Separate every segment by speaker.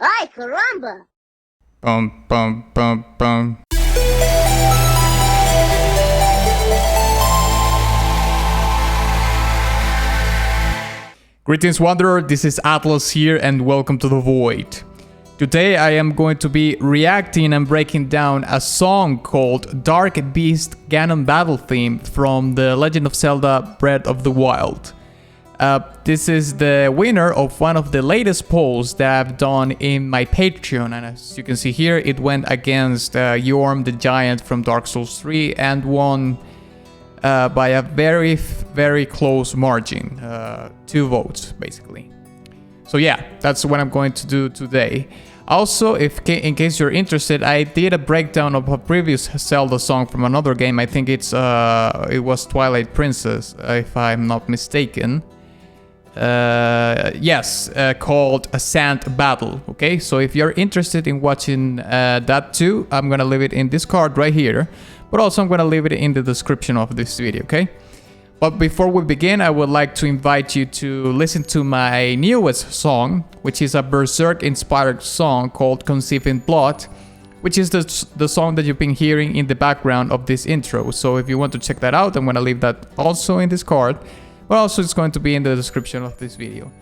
Speaker 1: Ay, caramba!
Speaker 2: Bum, bum, bum, bum. Greetings, Wanderer. This is Atlas here, and welcome to the Void. Today I am going to be reacting and breaking down a song called Dark Beast Ganon Battle Theme from The Legend of Zelda Breath of the Wild. This is the winner of one of the latest polls that I've done in my Patreon, and as you can see here, it went against Yorm the Giant from Dark Souls 3 and won by a very close margin, 2 votes basically. So yeah, that's what I'm going to do today. Also, in case you're interested, I did a breakdown of a previous Zelda song from another game. I think it was Twilight Princess, if I'm not mistaken. Yes, called a Zant Battle. Okay, so if you're interested in watching that too, I'm gonna leave it in this card right here, but also I'm gonna leave it in the description of this video. Okay, but before we begin, I would like to invite you to listen to my newest song, which is a Berserk inspired song called Conceiving Blood, which is the song that you've been hearing in the background of this intro. So if you want to check that out, I'm gonna leave that also in this card. But also it's going to be in the description of this video.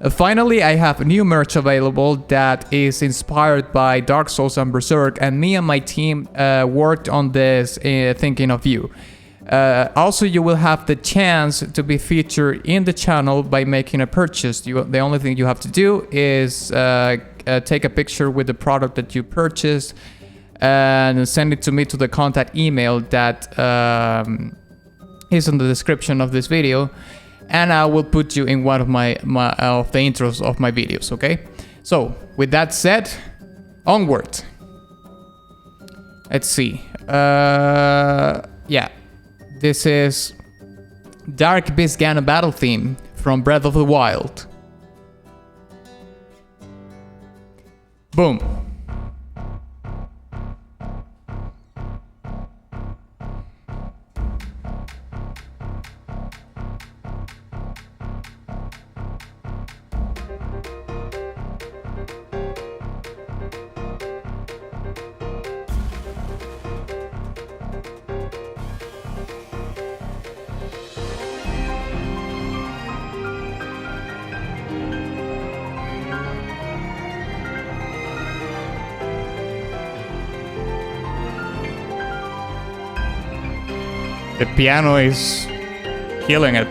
Speaker 2: Finally, I have new merch available that is inspired by Dark Souls and Berserk, and me and my team worked on this thinking of you. Also, you will have the chance to be featured in the channel by making a purchase. The only thing you have to do is take a picture with the product that you purchased and send it to me to the contact email that is in the description of this video, and I will put you in one of of the intros of my videos. Okay, so with that said, onward. Let's see. Yeah, this is Dark Beast Ganon Battle Theme from Breath of the Wild. Boom. The piano is killing it.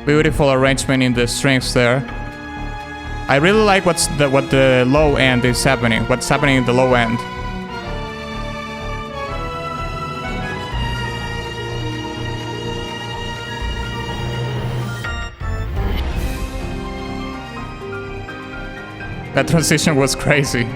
Speaker 2: Beautiful arrangement in the strings there. I really like what the low end is happening. What's happening in the low end. That transition was crazy.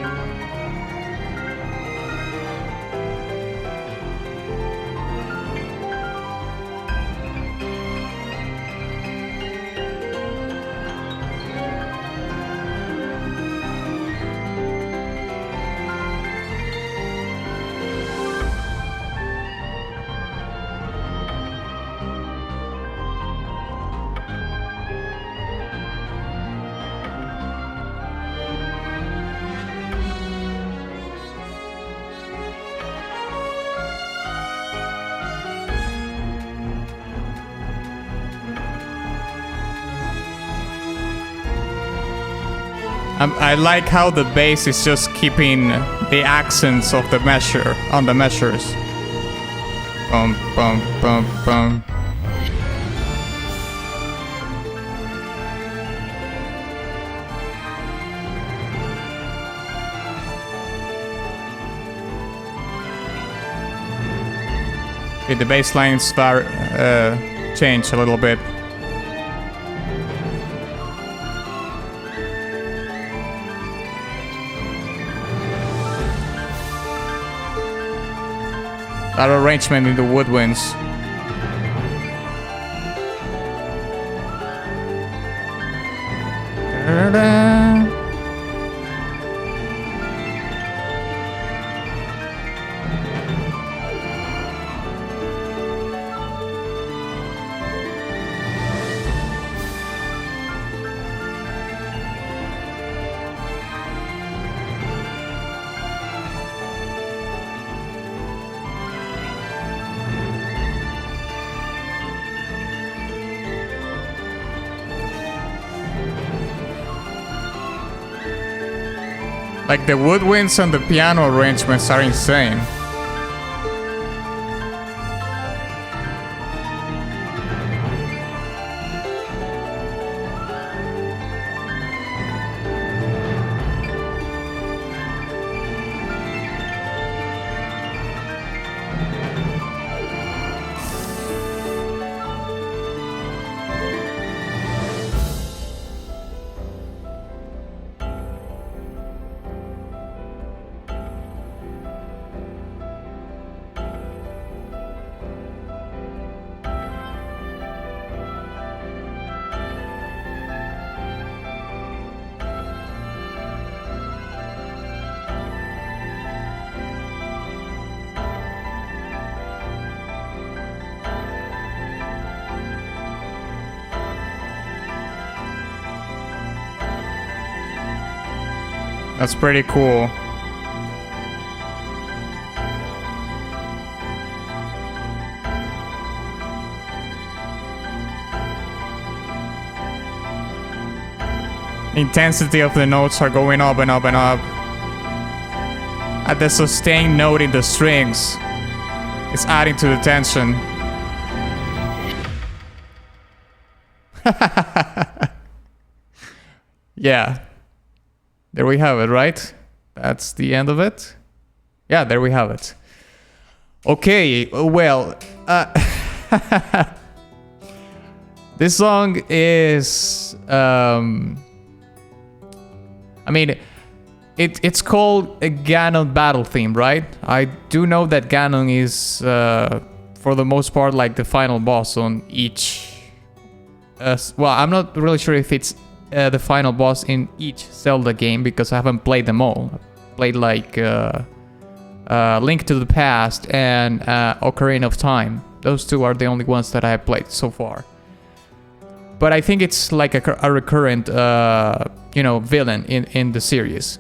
Speaker 2: I like how the bass is just keeping the accents of the measure on the measures. Bum bum bum bum. Okay, the bass lines change a little bit. That arrangement in the woodwinds. Like the woodwinds and the piano arrangements are insane. That's pretty cool. Intensity of the notes are going up and up and up. At the sustained note in the strings, it's adding to the tension. Yeah. There we have it, right? That's the end of it. Yeah, there we have it. Okay, well, this song is, I mean, it's called a Ganon battle theme, right? I do know that Ganon is, for the most part, like the final boss on each. Well, I'm not really sure if it's the final boss in each Zelda game because I haven't played them all. I played like Link to the Past and Ocarina of Time. Those two are the only ones that I have played so far. But I think it's like a recurrent, villain in the series.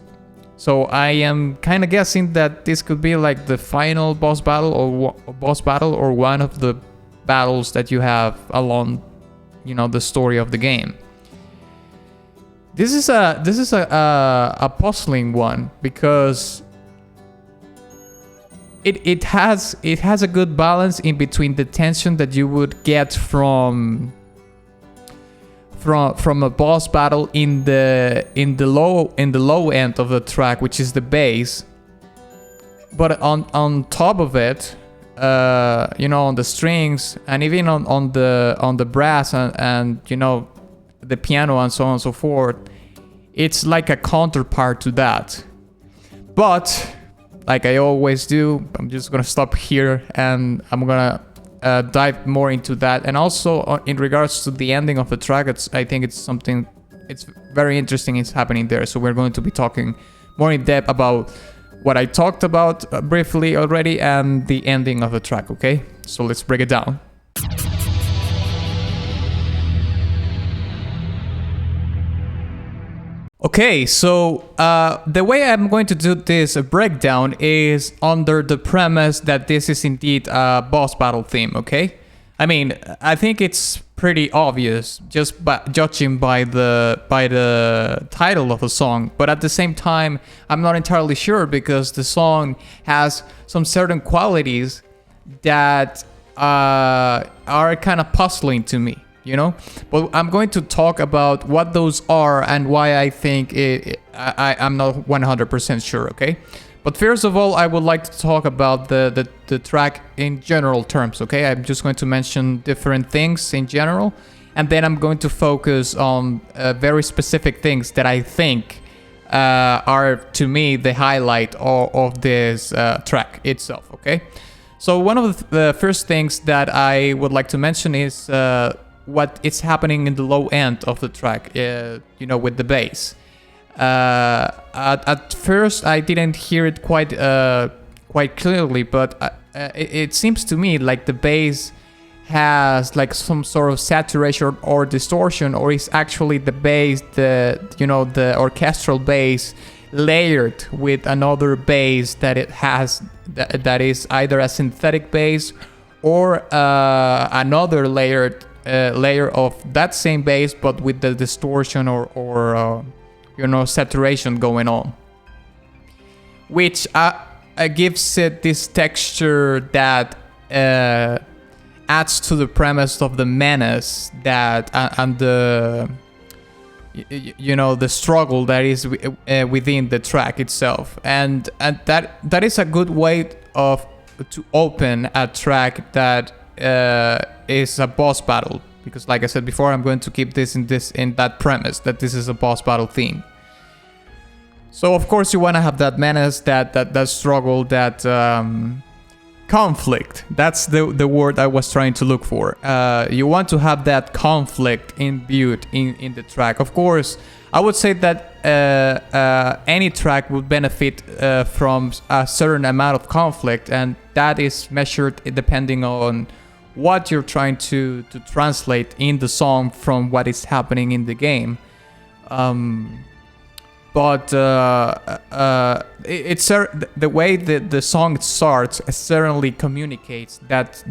Speaker 2: So I am kind of guessing that this could be like the final boss battle or one of the battles that you have along, the story of the game. This is a puzzling one because it has a good balance in between the tension that you would get from a boss battle in the low end of the track, which is the bass, but on top of it, on the strings and even on the brass and the piano and so on and so forth, it's like a counterpart to that. But like I always do, I'm just gonna stop here and I'm gonna dive more into that. And also in regards to the ending of the track, I think it's very interesting is happening there. So we're going to be talking more in depth about what I talked about briefly already and the ending of the track, okay? So let's break it down. Okay, so the way I'm going to do this breakdown is under the premise that this is indeed a boss battle theme, okay? I mean, I think it's pretty obvious just by judging by the title of the song, but at the same time, I'm not entirely sure because the song has some certain qualities that are kind of puzzling to me. But I'm going to talk about what those are and why I think I'm not 100% sure, okay? But first of all, I would like to talk about the track in general terms, okay? I'm just going to mention different things in general, and then I'm going to focus on very specific things that I think are, to me, the highlight of this track itself, okay? So one of the first things that I would like to mention is what is happening in the low end of the track, you know, with the bass. At first, I didn't hear it quite clearly, but it seems to me like the bass has like some sort of saturation or distortion, or is actually the bass, the orchestral bass layered with another bass that it has that is either a synthetic bass or another layer of that same bass, but with the distortion or saturation going on, which gives it this texture that adds to the premise of the menace that and the the struggle that is within the track itself, and that is a good way to open a track that is a boss battle, because like I said before, I'm going to keep this in that premise that this is a boss battle theme. So of course you want to have that menace, that struggle, that conflict. That's the word I was trying to look for. You want to have that conflict imbued in the track. Of course, I would say that any track would benefit from a certain amount of conflict, and that is measured depending on what you're trying to translate in the song from what is happening in the game. But it's the way the song starts certainly communicates that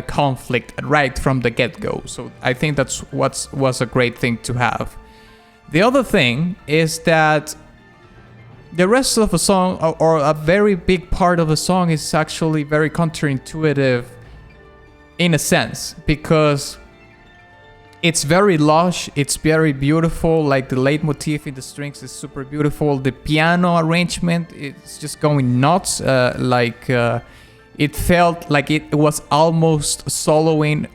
Speaker 2: conflict right from the get-go. So I think that's was a great thing to have. The other thing is that the rest of the song, or a very big part of the song, is actually very counterintuitive in a sense, because it's very lush, it's very beautiful, like the leitmotif in the strings is super beautiful. The piano arrangement, it's just going nuts. It felt like it was almost soloing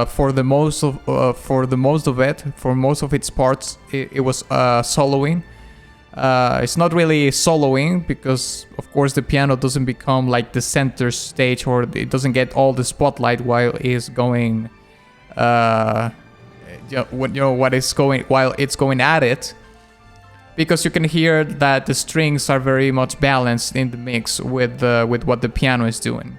Speaker 2: for the most of it. For most of its parts, it was soloing. It's not really soloing because, of course, the piano doesn't become like the center stage, or it doesn't get all the spotlight while it's going. While it's going at it, because you can hear that the strings are very much balanced in the mix with what the piano is doing,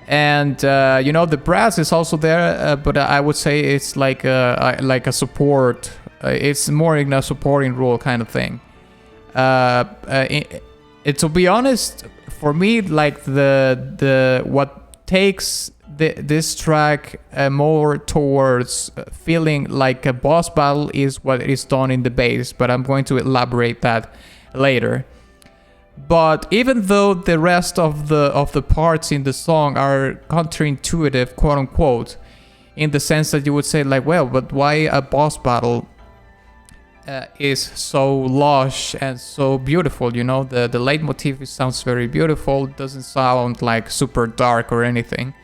Speaker 2: and the brass is also there, but I would say it's like a support. It's more in a supporting role kind of thing. To be honest, for me, like the what takes this track more towards feeling like a boss battle is what is done in the bass, but I'm going to elaborate that later. But even though the rest of the parts in the song are counterintuitive, quote unquote, in the sense that you would say like, well, but why a boss battle is so lush and so beautiful? The leitmotif sounds very beautiful. It doesn't sound like super dark or anything.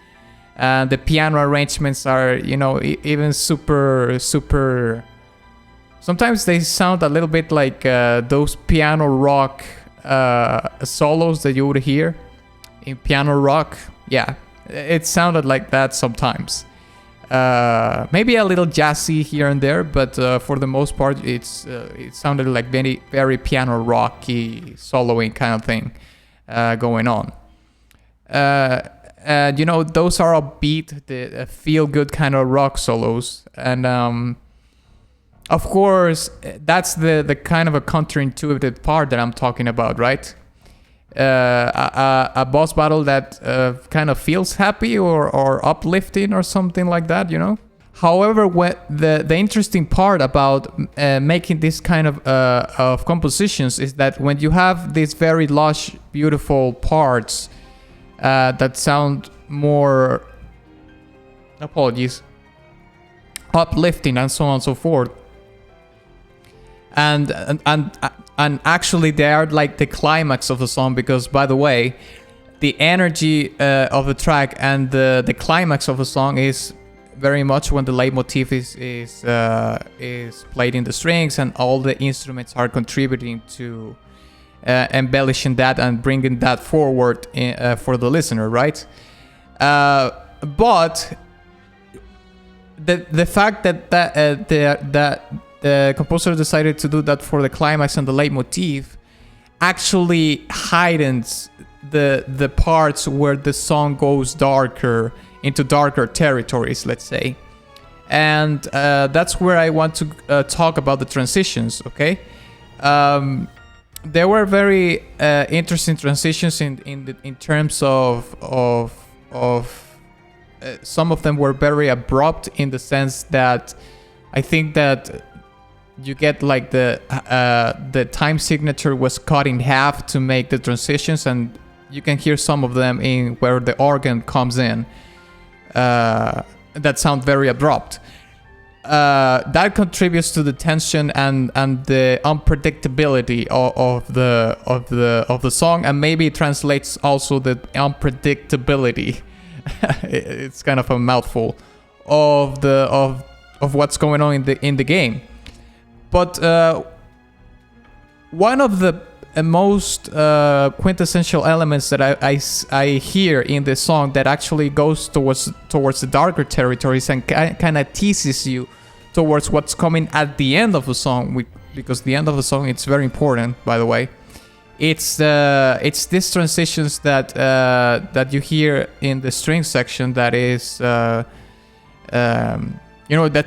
Speaker 2: And the piano arrangements are, even super. Sometimes they sound a little bit like those piano rock solos that you would hear in piano rock. Yeah, it sounded like that sometimes. Maybe a little jazzy here and there, but for the most part, it sounded like very, very piano rocky soloing kind of thing going on. Those are upbeat, the feel-good kind of rock solos, and of course, that's the kind of a counterintuitive part that I'm talking about, right? A boss battle that kind of feels happy or uplifting or something like that, However, the interesting part about making this kind of compositions is that when you have these very lush, beautiful parts that sound more, uplifting and so on and so forth, and actually they are like the climax of the song, because, by the way, the energy of the track and the climax of the song is very much when the leitmotif is played in the strings and all the instruments are contributing to embellishing that and bringing that forward for the listener, right? But the fact that the composer decided to do that for the climax and the leitmotif actually heightens the parts where the song goes darker, into darker territories, let's say. And that's where I want to talk about the transitions, okay? There were very interesting transitions in terms of some of them were very abrupt, in the sense that I think that you get like the time signature was cut in half to make the transitions, and you can hear some of them in where the organ comes in that sound very abrupt. That contributes to the tension and the unpredictability of the song, and maybe it translates also the unpredictability. It's kind of a mouthful of what's going on in the game. But one of the most quintessential elements that I hear in the song that actually goes towards the darker territories and kind of teases you towards what's coming at the end of the song, because the end of the song, it's very important, by the way. It's these transitions that you hear in the string section that is that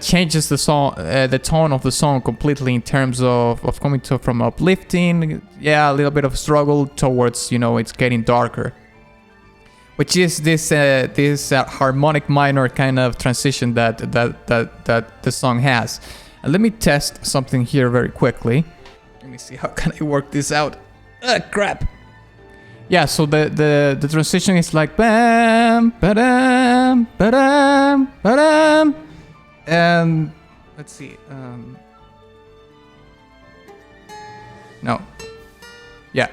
Speaker 2: changes the song, the tone of the song completely, in terms of coming from uplifting, a little bit of struggle, towards it's getting darker, which is this harmonic minor kind of transition that the song has. And let me test something here very quickly. Let me see, how can I work this out? Crap. Yeah, so the transition is like bam, ba-dam, ba-dam, ba-dam. And let's see. No. Yeah.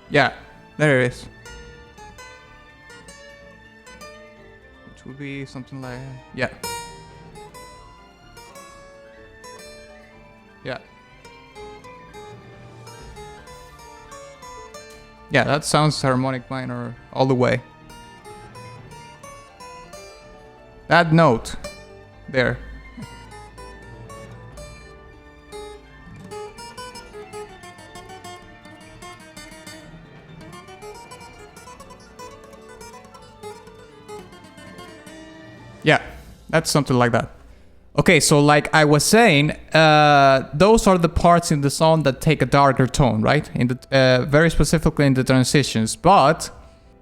Speaker 2: Yeah, there it is. Which would be something like, yeah. Yeah. Yeah, that sounds harmonic minor all the way. That note there. Yeah, that's something like that. Okay, so like I was saying, those are the parts in the song that take a darker tone, right? In the very specifically in the transitions. But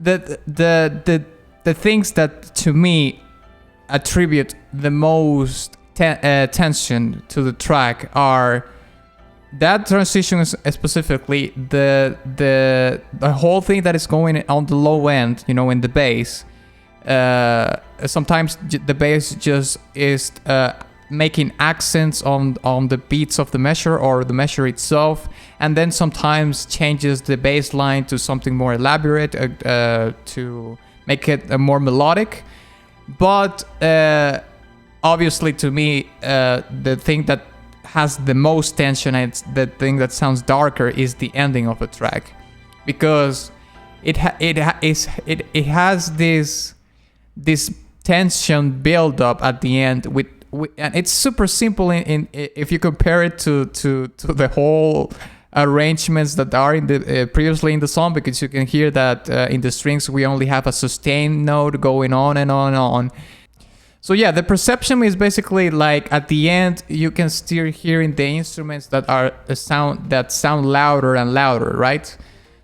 Speaker 2: the things that to me attribute the most tension to the track are that transition, specifically the whole thing that is going on the low end, in the bass. Sometimes the bass just is making accents on the beats of the measure or the measure itself, and then sometimes changes the bass line to something more elaborate to make it more melodic. But obviously, to me, the thing that has the most tension and the thing that sounds darker is the ending of the track, because it has this tension build up at the end with and it's super simple in if you compare it to the whole arrangements that are in the previously in the song, because you can hear that in the strings we only have a sustained note going on and on and on. So yeah, the perception is basically like at the end you can still hear in the instruments that sound louder and louder, right?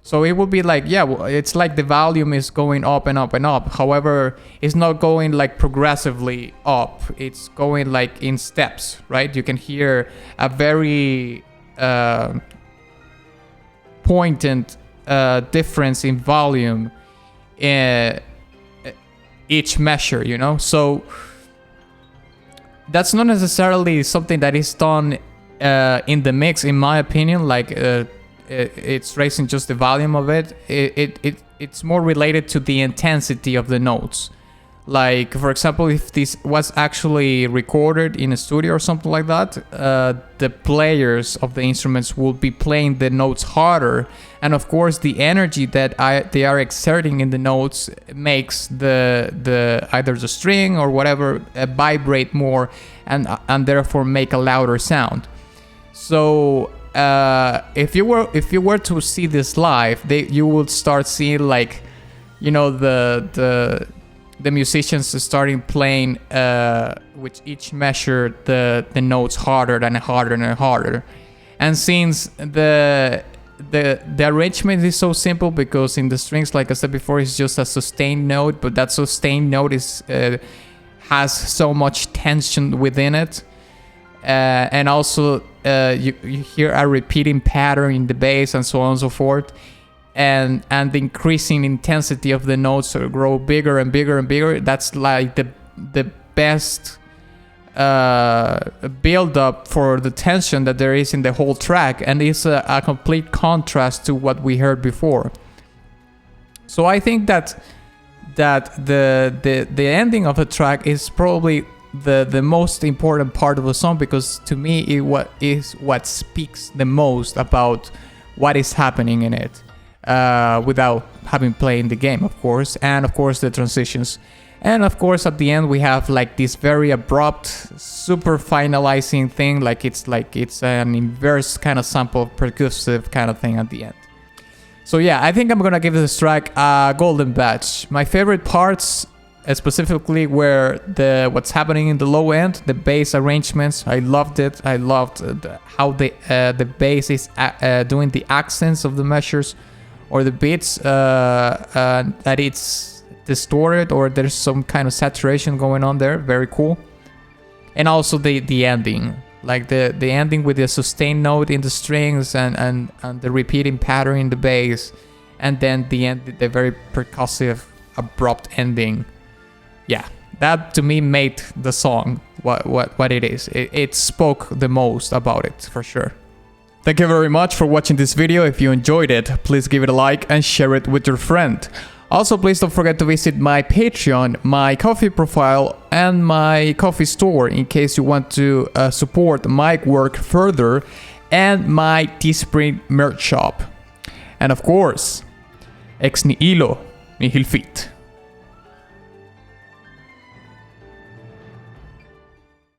Speaker 2: So it will be like, it's like the volume is going up and up and up. However, it's not going like progressively up. It's going like in steps, right? You can hear a very poignant difference in volume in each measure, So that's not necessarily something that is done in the mix, in my opinion, like it's raising just the volume of it. It's more related to the intensity of the notes. Like, for example, if this was actually recorded in a studio or something like that, the players of the instruments will be playing the notes harder. And of course, the energy that they are exerting in the notes makes the either the string or whatever vibrate more, and therefore make a louder sound. So if you were to see this live, you would start seeing, like, you know, the musicians starting playing with each measure the notes harder and harder and harder. And since the arrangement is so simple, because in the strings, like I said before, it's just a sustained note, but that sustained note has so much tension within it, and also you hear a repeating pattern in the bass and so on and so forth. And the increasing intensity of the notes grow bigger and bigger and bigger. That's like the best build up for the tension that there is in the whole track, and it's a complete contrast to what we heard before. So I think that the ending of the track is probably the most important part of the song, because to me it what speaks the most about what is happening in it. Without having played the game, of course, and of course the transitions, and of course at the end we have like this very abrupt, super finalizing thing, like it's an inverse kind of sample, percussive kind of thing at the end. So yeah, I think I'm gonna give this track a golden badge. My favorite parts, specifically where what's happening in the low end, the bass arrangements. I loved it. I loved how the bass is doing the accents of the measures or the beats, that it's distorted or there's some kind of saturation going on there. Very cool. And also the ending, like the ending with the sustained note in the strings and the repeating pattern in the bass, and then the very percussive, abrupt ending. Yeah, that to me made the song what it is. It spoke the most about it, for sure. Thank you very much for watching this video. If you enjoyed it, please give it a like and share it with your friend. Also, please don't forget to visit my Patreon, my Ko-fi profile, and my Ko-fi store in case you want to support my work further, and my Teespring merch shop. And of course, ex nihilo nihil fit.